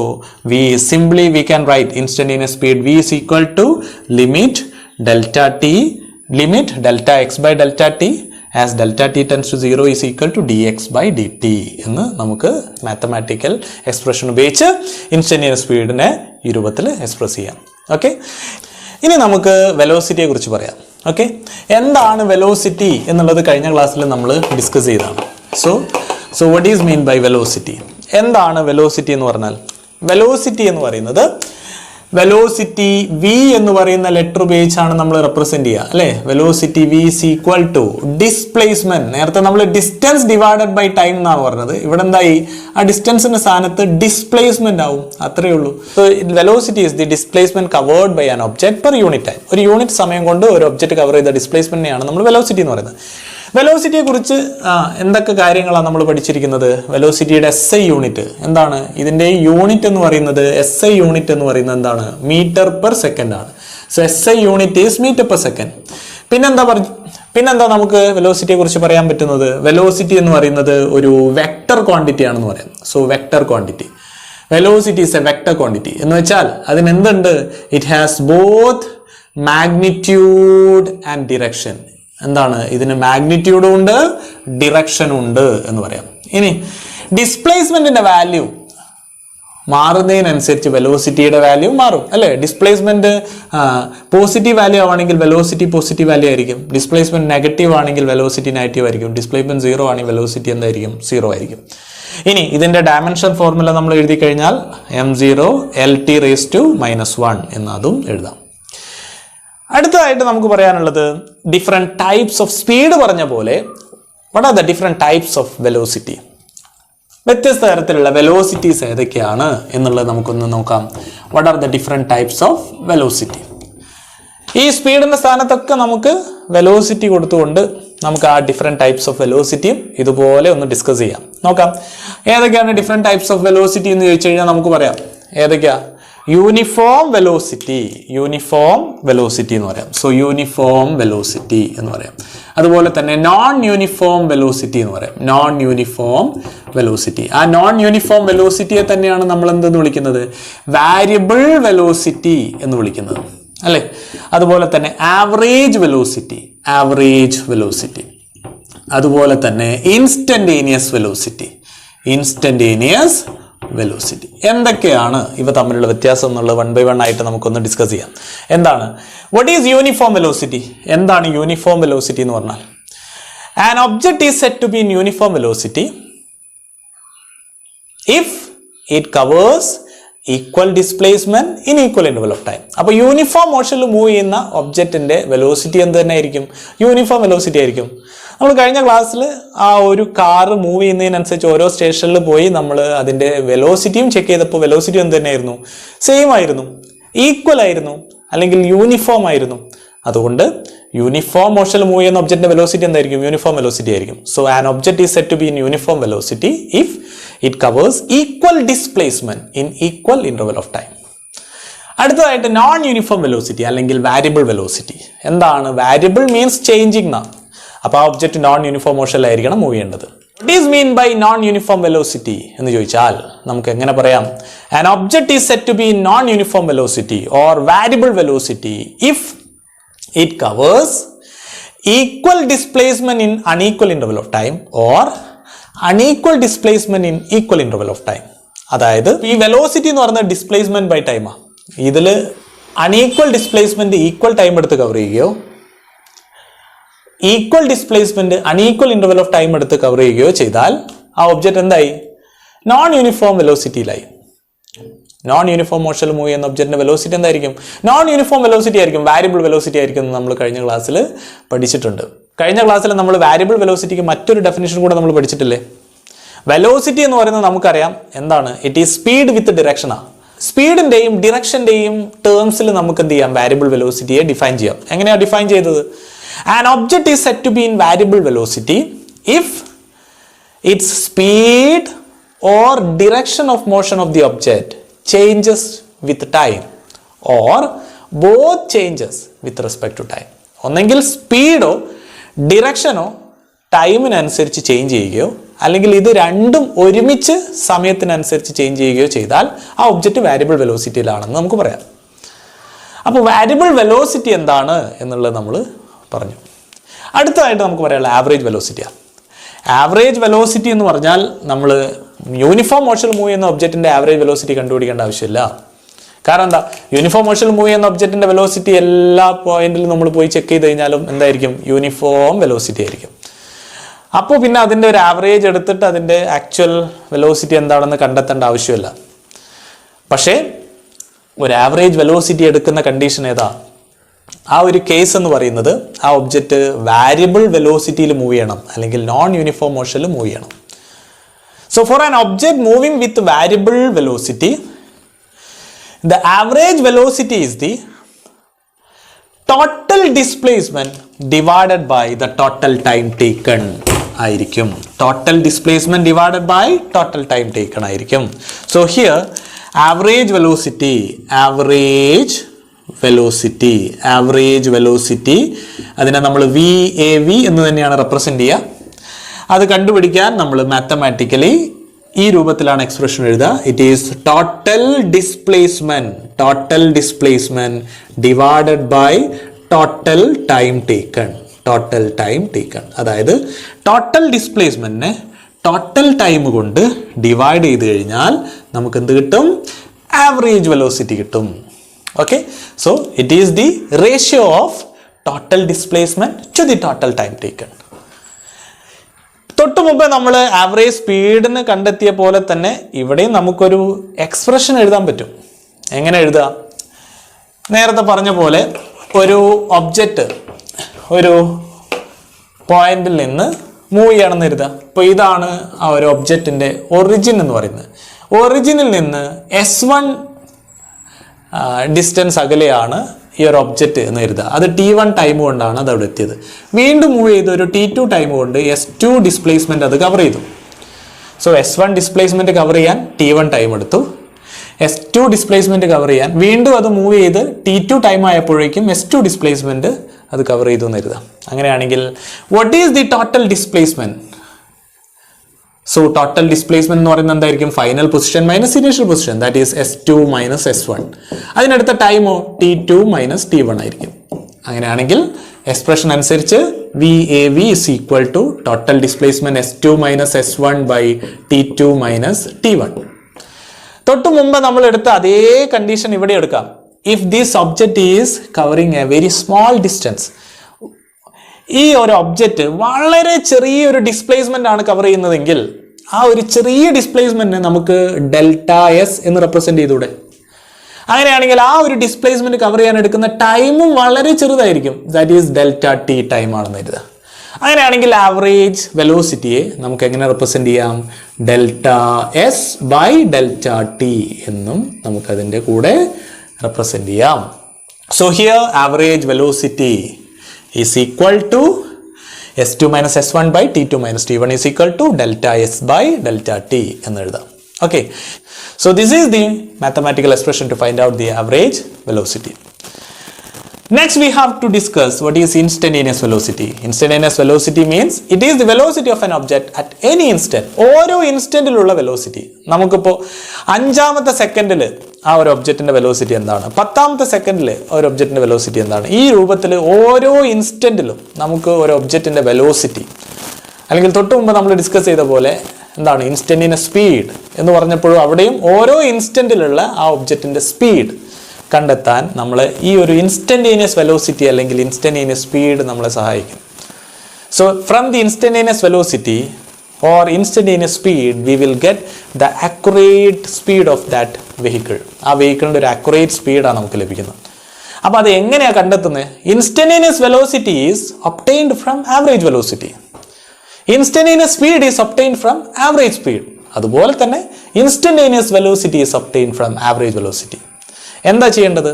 we can write instantaneous speed v is equal to limit delta x by delta t as delta t tends to 0 is equal to dx by dt എന്ന് നമുക്ക് mathematical expression ഉപയോഗിച്ച് instantaneous സ്പീഡിനെ ഈ രൂപത്തിൽ express ചെയ്യാം. Okay, ഇനി നമുക്ക് വെലോസിറ്റിയെ കുറിച്ച് പറയാം. ഓക്കെ, എന്താണ് വെലോസിറ്റി എന്നുള്ളത് കഴിഞ്ഞ ക്ലാസ്സിൽ നമ്മൾ ഡിസ്കസ് ചെയ്തതാണ്. So what is mean by velocity? എന്താണ് വെലോസിറ്റി എന്ന് പറഞ്ഞാൽ? വെലോസിറ്റി എന്ന് പറയുന്നത് വെലോസിറ്റി v എന്ന് പറയുന്ന ലെറ്റർ ഉപയോഗിച്ചാണ് നമ്മൾ റെപ്രസെന്റ് ചെയ്യുക, അല്ലെ? Velocity v is equal to displacement. നേരത്തെ നമ്മൾ ഡിസ്റ്റൻസ് ഡിവൈഡഡ് ബൈ ടൈം എന്നാണ് പറഞ്ഞത്. ഇവിടെ എന്തായി? ആ ഡിസ്റ്റൻസിന്റെ സ്ഥാനത്ത് ഡിസ്പ്ലേസ്മെന്റ് ആവും, അത്രയേ ഉള്ളൂ. So velocity is the displacement covered by an object per unit time. ഒരു യൂണിറ്റ് സമയം കൊണ്ട് ഒരു ഒബ്ജെക്ട് കവർ ചെയ്ത ഡിസ്പ്ലേസ്മെന്റിനെയാണ് നമ്മൾ വെലോസിറ്റി എന്ന് പറയുന്നത്. വെലോസിറ്റിയെ കുറിച്ച് എന്തൊക്കെ കാര്യങ്ങളാണ് നമ്മൾ പഠിച്ചിരിക്കുന്നത്? വെലോസിറ്റിയുടെ SI യൂണിറ്റ് എന്താണ്? ഇതിന്റെ യൂണിറ്റ് എന്ന് പറയുന്നത്, SI യൂണിറ്റ് എന്ന് പറയുന്നത് എന്താണ്? മീറ്റർ പെർ സെക്കൻഡ് ആണ്. So SI unit is metre per second. പിന്നെന്താ നമുക്ക് വെലോസിറ്റിയെ കുറിച്ച് പറയാൻ പറ്റുന്നത്? വെലോസിറ്റി എന്ന് പറയുന്നത് ഒരു വെക്ടർ ക്വാണ്ടിറ്റി ആണെന്ന് പറയാം. So vector quantity, velocity is A vector quantity എന്ന് വെച്ചാൽ അതിന് എന്തുണ്ട്? It has both magnitude and direction. എന്താണ്? ഇതിന് മാഗ്നിറ്റ്യൂഡും ഉണ്ട് ഡിറക്ഷനും ഉണ്ട് എന്ന് പറയാം. ഇനി ഡിസ്പ്ലേസ്മെന്റിന്റെ വാല്യൂ മാറുന്നതിനനുസരിച്ച് വെലോസിറ്റിയുടെ വാല്യൂ മാറും അല്ലേ? ഡിസ്പ്ലേസ്മെന്റ് പോസിറ്റീവ് വാല്യൂ ആണെങ്കിൽ വെലോസിറ്റി പോസിറ്റീവ് വാല്യൂ ആയിരിക്കും. ഡിസ്പ്ലേസ്മെന്റ് നെഗറ്റീവ് ആണെങ്കിൽ വെലോസിറ്റി നെഗറ്റീവ് ആയിരിക്കും. ഡിസ്പ്ലേസ്മെന്റ് 0 ആണെങ്കിൽ വെലോസിറ്റി എന്തായിരിക്കും? 0 ആയിരിക്കും. ഇനി ഇതിന്റെ ഡയമെൻഷൻ ഫോർമുല നമ്മൾ എഴുതി കഴിഞ്ഞാൽ m0 lt⁻⁻1 എന്ന് അതും എഴുതാം. അടുത്തതായിട്ട് നമുക്ക് പറയാനുള്ളത് ഡിഫറെന്റ് ടൈപ്സ് ഓഫ് സ്പീഡ് പറഞ്ഞ പോലെ what are the different types of velocity? വ്യത്യസ്ത തരത്തിലുള്ള വെലോസിറ്റീസ് ഏതൊക്കെയാണ് എന്നുള്ളത് നമുക്കൊന്ന് നോക്കാം. What are the different types of velocity? ഈ സ്പീഡിന്റെ സ്ഥാനത്തൊക്കെ നമുക്ക് വെലോസിറ്റി കൊടുത്തുകൊണ്ട് നമുക്ക് ആ ഡിഫറെന്റ് ടൈപ്സ് ഓഫ് വെലോസിറ്റിയും ഇതുപോലെ ഒന്ന് ഡിസ്കസ് ചെയ്യാം. നോക്കാം ഏതൊക്കെയാണ് ഡിഫറെന്റ് ടൈപ്സ് ഓഫ് വെലോസിറ്റി എന്ന് ചോദിച്ചു കഴിഞ്ഞാൽ നമുക്ക് പറയാം. ഏതൊക്കെയാ? യൂണിഫോം വെലോസിറ്റി, യൂണിഫോം വെലോസിറ്റി എന്ന് പറയാം. സോ യൂണിഫോം വെലോസിറ്റി എന്ന് പറയാം. അതുപോലെ തന്നെ നോൺ യൂണിഫോം വെലോസിറ്റി എന്ന് പറയാം. Non uniform velocity. ആ നോൺ യൂണിഫോം വെലോസിറ്റിയെ തന്നെയാണ് നമ്മൾ എന്തെന്ന് വിളിക്കുന്നത്? വാരിയബിൾ വെലോസിറ്റി എന്ന് വിളിക്കുന്നത് അല്ലേ? അതുപോലെ തന്നെ ആവറേജ് വെലോസിറ്റി, ആവറേജ് വെലോസിറ്റി. അതുപോലെ തന്നെ ഇൻസ്റ്റന്റേനിയസ് വെലോസിറ്റി, ഇൻസ്റ്റന്റേനിയസ് വെലോസിറ്റി. എന്തൊക്കെയാണ് ഇവ തമ്മിലുള്ള വ്യത്യാസം എന്നുള്ളത് 1 by 1 ആയിട്ട് നമുക്കൊന്ന് ഡിസ്കസ് ചെയ്യാം. എന്താണ് വാട്ട് ഈസ് യൂണിഫോം വെലോസിറ്റി? എന്താണ് യൂണിഫോം വെലോസിറ്റി എന്ന് പറഞ്ഞാൽ? An object is set to be in uniform velocity if it covers equal displacement in equal interval of time. അപ്പോൾ യൂണിഫോം മോഷനിൽ മൂവ് ചെയ്യുന്ന ഒബ്ജക്റ്റിന്റെ വെലോസിറ്റി എന്ത് തന്നെ ആയിരിക്കും? യൂണിഫോം വെലോസിറ്റി ആയിരിക്കും. നമ്മൾ കഴിഞ്ഞ ക്ലാസ്സിൽ ആ ഒരു കാറ് മൂവ് ചെയ്യുന്നതിനനുസരിച്ച് ഓരോ സ്റ്റേഷനിൽ പോയി നമ്മൾ അതിൻ്റെ വെലോസിറ്റിയും ചെക്ക് ചെയ്തപ്പോൾ വെലോസിറ്റി എന്ത് തന്നെയായിരുന്നു? സെയിം ആയിരുന്നു, ഈക്വൽ ആയിരുന്നു, അല്ലെങ്കിൽ യൂണിഫോം ആയിരുന്നു. അതുകൊണ്ട് യൂണിഫോം മോഷനിൽ മൂവ് ചെയ്യുന്ന ഒബ്ജക്റ്റിന്റെ വെലോസിറ്റി എന്തായിരിക്കും? യൂണിഫോം വെലോസിറ്റി ആയിരിക്കും. So an object is set to be in uniform velocity if it covers equal displacement in equal interval of time. അടുത്തതായിട്ട് നോൺ യൂണിഫോം വെലോസിറ്റി അല്ലെങ്കിൽ വാരിയബിൾ വെലോസിറ്റി. എന്താണ്? വാരിയബിൾ മീൻസ് ചേഞ്ചിങ് എന്നാണ്. അപ്പോൾ ആ object non uniform മോഷനിലായിരിക്കണം move ചെയ്യേണ്ടത്. What is mean by non uniform velocity എന്ന് ചോദിച്ചാൽ നമുക്ക് എങ്ങനെ പറയാം? An object is set to be in non uniform velocity or variable velocity if it covers equal displacement in unequal interval of time or unequal displacement in equal interval of time. അതായത് ഈ velocity എന്ന് പറയുന്നത് displacement by ടൈമാണ്. ഇതിൽ unequal displacement equal time എടുത്ത് cover ചെയ്യുകയോ equal displacement unequal interval of time എടുത്ത് cover ചെയ്യുകയോ ചെയ്താൽ ആ ഒബ്ജക്റ്റ് എന്തായി? നോൺ യൂണിഫോം വെലോസിറ്റിയിലായി. നോൺ യൂണിഫോം മോഷനിൽ മൂവ് ചെയ്യുന്ന ഒബ്ജക്റ്റിന്റെ വെലോസിറ്റി എന്തായിരിക്കും? നോൺ യൂണിഫോം വെലോസിറ്റി ആയിരിക്കും, വാരിയബിൾ വെലോസിറ്റി ആയിരിക്കും എന്ന് നമ്മൾ കഴിഞ്ഞ ക്ലാസ്സിൽ പഠിച്ചിട്ടുണ്ട്. കഴിഞ്ഞ ക്ലാസ്സിൽ നമ്മൾ വാരിയബിൾ വെലോസിറ്റിക്ക് മറ്റൊരു ഡെഫിനിഷൻ കൂടെ നമ്മൾ പഠിച്ചിട്ടില്ലേ? വെലോസിറ്റി എന്ന് പറയുന്നത് നമുക്കറിയാം എന്താണ്? ഇറ്റ് ഈസ് സ്പീഡ് വിത്ത് ഡിറക്ഷനാണ്. സ്പീഡിന്റെയും ഡിറക്ഷന്റെയും ടേംസിൽ നമുക്ക് എന്ത് ചെയ്യാം? വാരിയബിൾ വെലോസിറ്റിയെ ഡിഫൈൻ ചെയ്യാം. എങ്ങനെയാണ് ഡിഫൈൻ ചെയ്തത്? An object is said to be in variable velocity if its speed or direction of motion of the object changes with time or both changes with respect to time. ഒന്നെങ്കിൽ സ്പീഡോ ഡിറക്ഷനോ ടൈമിനനുസരിച്ച് change ചെയ്യുകയോ അല്ലെങ്കിൽ ഇത് രണ്ടും ഒരുമിച്ച് സമയത്തിനനുസരിച്ച് change ചെയ്യുകയോ ചെയ്താൽ ആ ഒബ്ജക്റ്റ് വാരിയബിൾ വെലോസിറ്റിയിലാണെന്ന് നമുക്ക് പറയാം. അപ്പോൾ വാരിയബിൾ വെലോസിറ്റി എന്താണ് എന്നുള്ളത് നമ്മൾ പറഞ്ഞു. അടുത്തതായിട്ട് നമുക്ക് പറയാനുള്ള ആവറേജ് വെലോസിറ്റിയാണ്. ആവറേജ് വെലോസിറ്റി എന്ന് പറഞ്ഞാൽ നമ്മൾ യൂണിഫോം മോഷനിൽ മൂവ് ചെയ്യുന്ന ഒബ്ജക്റ്റിന്റെ ആവറേജ് വെലോസിറ്റി കണ്ടുപിടിക്കേണ്ട ആവശ്യമില്ല. കാരണം എന്താ? യൂണിഫോം മോഷനിൽ മൂവ് ചെയ്യുന്ന ഒബ്ജക്റ്റിന്റെ വെലോസിറ്റി എല്ലാ പോയിന്റിലും നമ്മൾ പോയി ചെക്ക് ചെയ്ത് കഴിഞ്ഞാലും എന്തായിരിക്കും? യൂണിഫോം വെലോസിറ്റി ആയിരിക്കും. അപ്പോൾ പിന്നെ അതിൻ്റെ ഒരു ആവറേജ് എടുത്തിട്ട് അതിൻ്റെ ആക്ച്വൽ വെലോസിറ്റി എന്താണെന്ന് കണ്ടെത്തേണ്ട ആവശ്യമില്ല. പക്ഷേ ഒരു ആവറേജ് വെലോസിറ്റി എടുക്കുന്ന കണ്ടീഷൻ ഏതാ? ആ ഒരു കേസ് എന്ന് പറയുന്നത് ആ ഒബ്ജക്റ്റ് വാരിയബിൾ വെലോസിറ്റിയിൽ മൂവ് ചെയ്യണം അല്ലെങ്കിൽ നോൺ യൂണിഫോം മോഷനിൽ മൂവ് ചെയ്യണം. So for an object moving with variable velocity the average velocity is the total displacement divided by the total time taken ആയിരിക്കും. Total displacement divided by total time taken ആയിരിക്കും. So here average velocity velocity, average velocity. അതിനെ നമ്മൾ VAV എന്ന് തന്നെയാണ് represent ചെയ്യുക. അത് കണ്ടുപിടിക്കാൻ നമ്മൾ മാത്തമാറ്റിക്കലി ഈ രൂപത്തിലാണ് എക്സ്പ്രഷൻ എഴുതുക. It is total displacement divided by total time taken. അതായത് ടോട്ടൽ ഡിസ്പ്ലേസ്മെന്റിനെ ടോട്ടൽ ടൈം കൊണ്ട് ഡിവൈഡ് ചെയ്ത് കഴിഞ്ഞാൽ നമുക്ക് എന്ത് കിട്ടും? ആവറേജ് വെലോസിറ്റി കിട്ടും. Okay, so it is the ratio of total displacement to the total time taken. തൊട്ട് മുമ്പേ നമ്മൾ ആവറേജ് സ്പീഡിന് കണ്ടെത്തിയ പോലെ തന്നെ ഇവിടെയും നമുക്കൊരു എക്സ്പ്രഷൻ എഴുതാൻ പറ്റും. എങ്ങനെ എഴുതാം? നേരത്തെ പറഞ്ഞ പോലെ ഒരു ഒബ്ജക്റ്റ് ഒരു പോയിന്റിൽ നിന്ന് മൂവ് ചെയ്യണമെന്ന് എഴുതാം. അപ്പോൾ ഇതാണ് ആ ഒരു ഒബ്ജക്റ്റിൻ്റെ ഒറിജിൻ എന്ന് പറയുന്നത്. ഒറിജിനിൽ നിന്ന് S1 ഡിസ്റ്റൻസ് അകലെയാണ് ഈ ഒരു ഒബ്ജക്റ്റ് എന്ന് കരുതുക. അത് T1 ടൈം കൊണ്ടാണ് അത് അവിടെ എത്തിയത്. വീണ്ടും മൂവ് ചെയ്ത് ഒരു T2 ടൈം കൊണ്ട് S2 ഡിസ്പ്ലേസ്മെന്റ് അത് കവർ ചെയ്തു. സോ S1 ഡിസ്പ്ലേസ്മെന്റ് കവർ ചെയ്യാൻ T1 ടൈം എടുത്തു. S2 ഡിസ്പ്ലേസ്മെന്റ് കവർ ചെയ്യാൻ വീണ്ടും അത് മൂവ് ചെയ്ത് T2 ടൈം ആയപ്പോഴേക്കും S2 ഡിസ്പ്ലേസ്മെന്റ് അത് കവർ ചെയ്തു എന്ന് കരുതാം. അങ്ങനെയാണെങ്കിൽ what is the total displacement? So total displacement എന്ന് പറയുന്നത് എന്തായിരിക്കും? Final position minus initial position, that is S2 minus S1. അതിനടുത്ത ടൈമോ T2 മൈനസ് T1 ആയിരിക്കും. അങ്ങനെയാണെങ്കിൽ എക്സ്പ്രഷൻ അനുസരിച്ച് VAV is equal to total displacement S2 minus S1 by T2 minus T1. തൊട്ട് മുമ്പ് നമ്മൾ എടുത്ത അതേ കണ്ടീഷൻ ഇവിടെ എടുക്കാം. If this object is covering a very small distance, ഈ ഒരു ഒബ്ജക്റ്റ് വളരെ ചെറിയൊരു ഡിസ്പ്ലേസ്മെന്റ് ആണ് കവർ ചെയ്യുന്നതെങ്കിൽ ആ ഒരു ചെറിയ ഡിസ്പ്ലേസ്മെന്റിനെ നമുക്ക് ΔS എന്ന് റെപ്രസെന്റ് ചെയ്തൂടെ? അങ്ങനെയാണെങ്കിൽ ആ ഒരു ഡിസ്പ്ലേസ്മെന്റ് കവർ ചെയ്യാൻ എടുക്കുന്ന ടൈമും വളരെ ചെറുതായിരിക്കും, ദാറ്റ് ഈസ് ΔT ടൈം ആണെന്ന് കരുതുക. അങ്ങനെയാണെങ്കിൽ ആവറേജ് വെലോസിറ്റിയെ നമുക്ക് എങ്ങനെ റെപ്രസെന്റ് ചെയ്യാം? ΔS ബൈ ΔT എന്നും നമുക്കതിൻ്റെ കൂടെ റെപ്രസെന്റ് ചെയ്യാം. So here average velocity is equal to S2 minus S1 by T2 minus T1 is equal to ΔS by ΔT എന്ന് എഴുതാം. Okay, so this is the mathematical expression to find out the average velocity. Next we have to discuss what is instantaneous velocity. Instantaneous velocity means it is the velocity of an object at any instant. ഓരോ ഇൻസ്റ്റന്റിലുള്ള velocity. നമുക്കിപ്പോൾ 5ാമത്തെ സെക്കൻഡിൽ ആ ഒരു ഒബ്ജക്റ്റിന്റെ velocity എന്താണ്, 10ാമത്തെ സെക്കൻഡിൽ ഒരു ഒബ്ജക്റ്റിന്റെ വെലോസിറ്റി എന്താണ്, ഈ രൂപത്തിൽ ഓരോ ഇൻസ്റ്റന്റിലും നമുക്ക് ഒരു ഒബ്ജക്റ്റിന്റെ വെലോസിറ്റി, അല്ലെങ്കിൽ തൊട്ട് മുമ്പ് നമ്മൾ ഡിസ്കസ് ചെയ്ത പോലെ എന്താണ് ഇൻസ്റ്റന്റേനിയസ് സ്പീഡ് എന്ന് പറഞ്ഞപ്പോഴും അവിടെയും ഓരോ ഇൻസ്റ്റന്റിലുള്ള ആ ഒബ്ജക്റ്റിന്റെ സ്പീഡ് കണ്ടെത്താൻ നമ്മൾ ഈ ഒരു ഇൻസ്റ്റന്റേനിയസ് വെലോസിറ്റി അല്ലെങ്കിൽ ഇൻസ്റ്റന്റേനിയസ് സ്പീഡ് നമ്മളെ സഹായിക്കും. So from the instantaneous velocity or instantaneous speed we will get the accurate speed of that vehicle. ആ വെഹിക്കിളിന്റെ ഒരു accurate സ്പീഡാണ് നമുക്ക് ലഭിക്കുന്നത്. അപ്പോൾ അത് എങ്ങനെയാണ് കണ്ടെത്തുന്നത്? Instantaneous velocity is obtained from average velocity. Instantaneous speed is obtained from average speed. അതുപോലെ തന്നെ instantaneous velocity is obtained from average velocity. എന്താ ചെയ്യേണ്ടത്?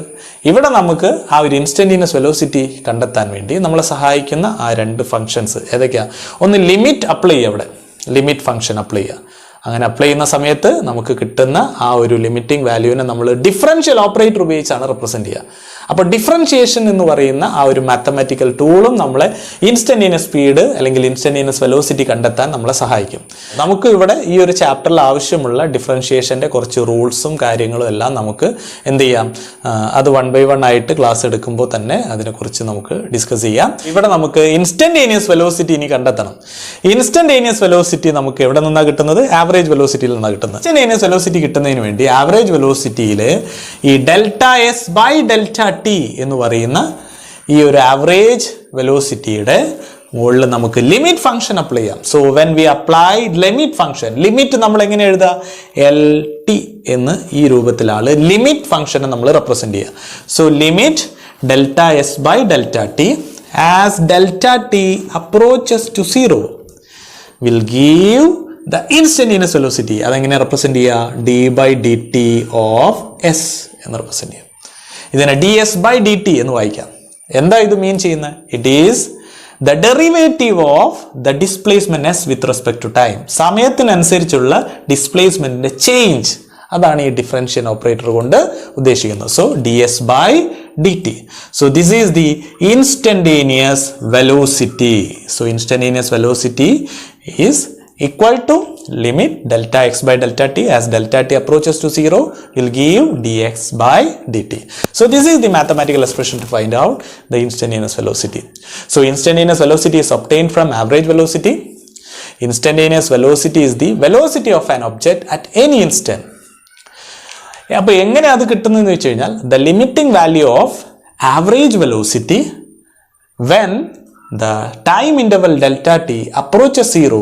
ഇവിടെ നമുക്ക് ആ ഒരു ഇൻസ്റ്റന്റേനിയസ് വെലോസിറ്റി കണ്ടെത്താൻ വേണ്ടി നമ്മളെ സഹായിക്കുന്ന ആ 2 ഫംഗ്ഷൻസ് ഏതൊക്കെയാണ്? ഒന്ന് ലിമിറ്റ് അപ്ലൈ ചെയ്യുക, അവിടെ ലിമിറ്റ് ഫംഗ്ഷൻ അപ്ലൈ ചെയ്യുക. അങ്ങനെ അപ്ലൈ ചെയ്യുന്ന സമയത്ത് നമുക്ക് കിട്ടുന്ന ആ ഒരു ലിമിറ്റിംഗ് വാല്യൂവിനെ നമ്മൾ ഡിഫറൻഷ്യൽ ഓപ്പറേറ്റർ ഉപയോഗിച്ചാണ് റെപ്രസെന്റ് ചെയ്യുക. അപ്പോൾ ഡിഫറൻഷിയേഷൻ എന്ന് പറയുന്ന ആ ഒരു മാത്തമാറ്റിക്കൽ ടൂളും നമ്മളെ ഇൻസ്റ്റന്റേനിയസ് സ്പീഡ് അല്ലെങ്കിൽ ഇൻസ്റ്റന്റേനിയസ് വെലോസിറ്റി കണ്ടെത്താൻ നമ്മളെ സഹായിക്കും. നമുക്ക് ഇവിടെ ഈ ഒരു ചാപ്റ്ററിൽ ആവശ്യമുള്ള ഡിഫറൻഷിയേഷൻ്റെ കുറച്ച് റൂൾസും കാര്യങ്ങളും എല്ലാം നമുക്ക് എന്ത് ചെയ്യാം, അത് 1 by 1 ആയിട്ട് ക്ലാസ് എടുക്കുമ്പോൾ തന്നെ അതിനെക്കുറിച്ച് നമുക്ക് ഡിസ്കസ് ചെയ്യാം. ഇവിടെ നമുക്ക് ഇൻസ്റ്റന്റേനിയസ് വെലോസിറ്റി ഇനി കണ്ടെത്തണം. ഇൻസ്റ്റന്റേനിയസ് വെലോസിറ്റി നമുക്ക് എവിടെ നിന്നാണ് കിട്ടുന്നത്? ആവറേജ് വെലോസിറ്റിയിൽ നിന്നാണ് കിട്ടുന്നത്. ഇൻസ്റ്റന്റേനിയസ് വെലോസിറ്റി കിട്ടുന്നതിന് വേണ്ടി ആവറേജ് വെലോസിറ്റിയിൽ ഈ ΔS ബൈ ΔT എന്ന് പറയുന്ന ഈ ഒരു ആവറേജ് വെലോസിറ്റിയുടെ മുകളിൽ നമുക്ക് ലിമിറ്റ് ഫംഗ്ഷൻ അപ്ലൈ ചെയ്യാം. So when we apply limit function, limit നമ്മൾ എങ്ങനെ എഴുതുക? LT എന്ന് ഈ രൂപത്തിലാണ് ലിമിറ്റ് ഫംഗ്ഷനെ നമ്മൾ റെപ്രസെന്റ് ചെയ്യുക. So limit ΔS by ΔT as ΔT approaches to 0 will give the instantaneous velocity. അതെങ്ങനെ റെപ്രസെന്റ് ചെയ്യുക? D by dt of S എന്ന് റെപ്രസെന്റ് ചെയ്യും. ഇതിനെ ds by dt എന്ന് വായിക്കാം. എന്താ ഇത് മീൻ ചെയ്യുന്നത്? It is the derivative of the displacement s with respect to time. സമയത്തിനനുസരിച്ചുള്ള ഡിസ്പ്ലേസ്മെന്റിന്റെ ചേഞ്ച്, അതാണ് ഈ ഡിഫറൻഷ്യൽ ഓപ്പറേറ്റർ കൊണ്ട് ഉദ്ദേശിക്കുന്നത്. So ds by dt. So this is the instantaneous velocity. So instantaneous velocity is equal to limit delta x by delta t. As delta t approaches to 0, will give dx by dt. So this is the mathematical expression to find out the instantaneous velocity. So instantaneous velocity is obtained from average velocity. Instantaneous velocity is the velocity of an object at any instant. അപ്പോൾ എങ്ങനെ അത് കിട്ടുന്നതെന്ന് വെച്ച് കഴിഞ്ഞാൽ the limiting value of average velocity when the time interval delta t approaches 0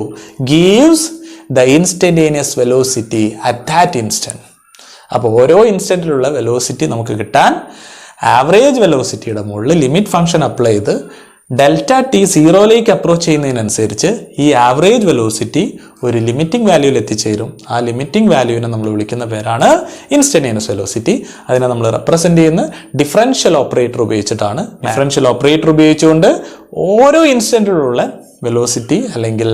gives the instantaneous velocity at that instant. അപ്പോൾ ഓരോ ഇൻസ്റ്റൻറ്റിലുള്ള velocity നമുക്ക് കിട്ടാൻ ആവറേജ് വെലോസിറ്റിയുടെ മുകളിൽ ലിമിറ്റ് ഫംഗ്ഷൻ അപ്ലൈ ചെയ്ത് ഡെൽറ്റ ടി സീറോയിലേക്ക് അപ്രോച്ച് ചെയ്യുന്നതിനനുസരിച്ച് ഈ ആവറേജ് വെലോസിറ്റി ഒരു ലിമിറ്റിംഗ് വാല്യൂവിൽ എത്തിച്ചേരും. ആ ലിമിറ്റിംഗ് വാല്യൂവിനെ നമ്മൾ വിളിക്കുന്ന പേരാണ് ഇൻസ്റ്റന്റേനിയസ് വെലോസിറ്റി. അതിനെ നമ്മൾ റെപ്രസെന്റ് ചെയ്യുന്ന ഡിഫറൻഷ്യൽ ഓപ്പറേറ്റർ ഉപയോഗിച്ചിട്ടാണ്. ഡിഫറൻഷ്യൽ ഓപ്പറേറ്റർ ഉപയോഗിച്ചുകൊണ്ട് ഓരോ ഇൻസ്റ്റന്റിലുള്ള വെലോസിറ്റി അല്ലെങ്കിൽ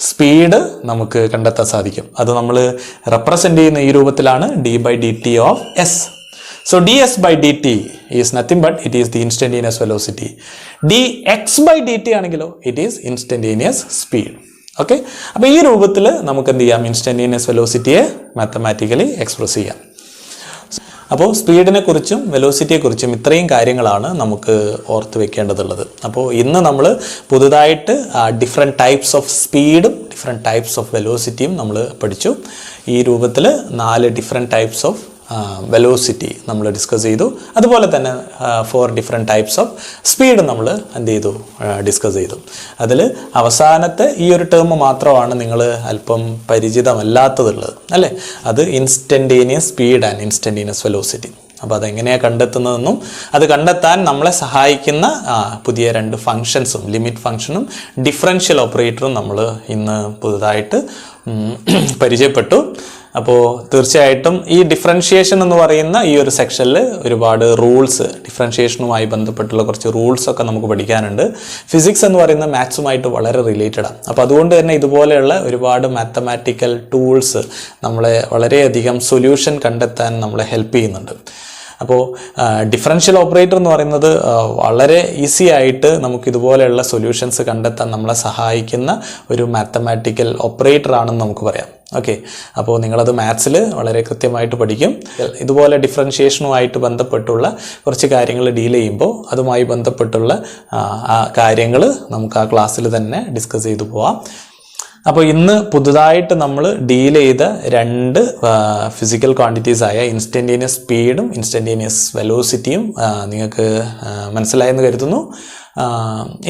സ്പീഡ് നമുക്ക് കണ്ടെത്താൻ സാധിക്കും. അത് നമ്മൾ റെപ്രസെന്റ് ചെയ്യുന്ന ഈ രൂപത്തിലാണ് d/dt of s. So ds by dt is nothing but it is the instantaneous velocity. dx by dt ആണെങ്കിലോ it is instantaneous speed. Okay, അപ്പോൾ ഈ രൂപത്തിൽ നമുക്ക് എന്ത് ചെയ്യാം, ഇൻസ്റ്റന്റേനിയസ് വെലോസിറ്റിയെ മാത്തമാറ്റിക്കലി എക്സ്പ്രസ് ചെയ്യാം. അപ്പോൾ സ്പീഡിനെ കുറിച്ചും വെലോസിറ്റിയെ കുറിച്ചും ഇത്രയും കാര്യങ്ങളാണ് നമുക്ക് ഓർത്ത് വെക്കേണ്ടതുള്ളത്. അപ്പോൾ ഇന്ന് നമ്മൾ പുതുതായിട്ട് ഡിഫറെൻറ്റ് ടൈപ്സ് ഓഫ് സ്പീഡും ഡിഫറെൻറ്റ് ടൈപ്സ് ഓഫ് വെലോസിറ്റിയും നമ്മൾ പഠിച്ചു. ഈ രൂപത്തിൽ 4 ഡിഫറെൻറ്റ് ടൈപ്സ് ഓഫ് വെലോസിറ്റി നമ്മൾ ഡിസ്കസ് ചെയ്തു. അതുപോലെ തന്നെ 4 ഡിഫറെൻറ്റ് ടൈപ്സ് ഓഫ് സ്പീഡ് നമ്മൾ എന്ത് ചെയ്തു, ഡിസ്കസ് ചെയ്തു. അതിൽ അവസാനത്തെ ഈ ഒരു ടേം മാത്രമാണ് നിങ്ങൾ അല്പം പരിചിതമല്ലാത്തതുള്ളത് അല്ലേ, അത് instantaneous speed and instantaneous velocity. അപ്പോൾ അതെങ്ങനെയാണ് കണ്ടെത്തുന്നതെന്നും അത് കണ്ടെത്താൻ നമ്മളെ സഹായിക്കുന്ന പുതിയ 2 ഫങ്ഷൻസും ലിമിറ്റ് ഫങ്ഷനും ഡിഫറൻഷ്യൽ ഓപ്പറേറ്ററും നമ്മൾ ഇന്ന് പുതുതായിട്ട് പരിചയപ്പെട്ടു. അപ്പോൾ തീർച്ചയായിട്ടും ഈ ഡിഫറൻഷിയേഷൻ എന്ന് പറയുന്ന ഈ ഒരു സെക്ഷനിൽ ഒരുപാട് റൂൾസ്, ഡിഫറൻഷിയേഷനുമായി ബന്ധപ്പെട്ടുള്ള കുറച്ച് റൂൾസൊക്കെ നമുക്ക് പഠിക്കാനുണ്ട്. ഫിസിക്സ് എന്ന് പറയുന്ന മാത്സുമായിട്ട് വളരെ റിലേറ്റഡാണ്. അപ്പോൾ അതുകൊണ്ട് തന്നെ ഇതുപോലെയുള്ള ഒരുപാട് മാത്തമാറ്റിക്കൽ ടൂൾസ് നമ്മളെ വളരെയധികം സൊല്യൂഷൻ കണ്ടെത്താൻ നമ്മളെ ഹെൽപ്പ് ചെയ്യുന്നുണ്ട്. അപ്പോൾ ഡിഫറൻഷ്യൽ ഓപ്പറേറ്റർ എന്ന് പറയുന്നത് വളരെ ഈസി ആയിട്ട് നമുക്ക് ഇതുപോലെയുള്ള സൊല്യൂഷൻസ് കണ്ടെത്താൻ നമ്മളെ സഹായിക്കുന്ന ഒരു മാത്തമാറ്റിക്കൽ ഓപ്പറേറ്റർ ആണെന്ന് നമുക്ക് പറയാം. ഓക്കെ, അപ്പോൾ നിങ്ങളത് മാത്സിൽ വളരെ കൃത്യമായിട്ട് പഠിക്കും. ഇതുപോലെ ഡിഫറൻഷിയേഷനുമായിട്ട് ബന്ധപ്പെട്ടുള്ള കുറച്ച് കാര്യങ്ങൾ ഡീൽ ചെയ്യുമ്പോൾ അതുമായി ബന്ധപ്പെട്ടുള്ള കാര്യങ്ങൾ നമുക്ക് ആ ക്ലാസ്സിൽ തന്നെ ഡിസ്കസ് ചെയ്തു പോവാം. അപ്പോൾ ഇന്ന് പുതുതായിട്ട് നമ്മൾ ഡീൽ ചെയ്ത 2 ഫിസിക്കൽ ക്വാണ്ടിറ്റീസ് ആയ ഇൻസ്റ്റന്റേനിയസ് സ്പീഡും ഇൻസ്റ്റന്റേനിയസ് വെലോസിറ്റിയും നിങ്ങൾക്ക് മനസ്സിലായെന്ന് കരുതുന്നു.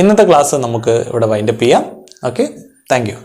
ഇന്നത്തെ ക്ലാസ് നമുക്ക് ഇവിടെ വൈൻഡപ്പ് ചെയ്യാം. Okay, thank you.